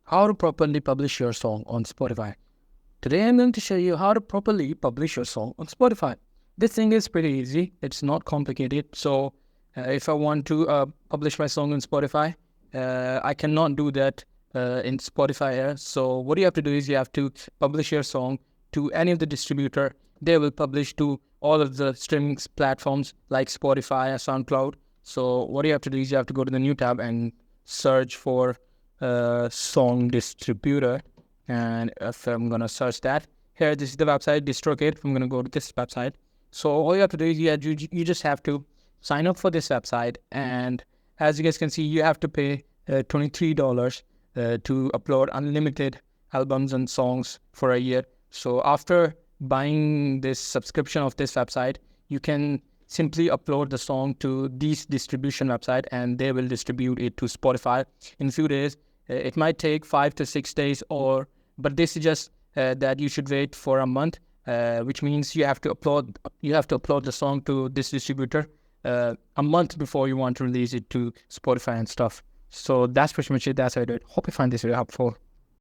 How to properly publish your song on Spotify. Today I'm going to show you how to properly publish your song on Spotify. This thing is pretty easy. It's not complicated. So if I want to publish my song on Spotify, I cannot do that in Spotify here. So what you have to do is you have to publish your song to any of the distributor. They will publish to all of the streaming platforms like Spotify or SoundCloud. So what you have to do is you have to go to the new tab and search for song distributor. And if I'm gonna search that here, this is the website DistroKid. I'm gonna go to this website. So all you have to do is you just have to sign up for this website, and as you guys can see, you have to pay $23 to upload unlimited albums and songs for a year. So after buying this subscription of this website, you can simply upload the song to this distribution website, and they will distribute it to Spotify in a few days. It might take 5 to 6 days, but this is just that you should wait for a month, which means you have to upload the song to this distributor a month before you want to release it to Spotify and stuff. So that's pretty much it. That's how I do it. Hope you find this very helpful.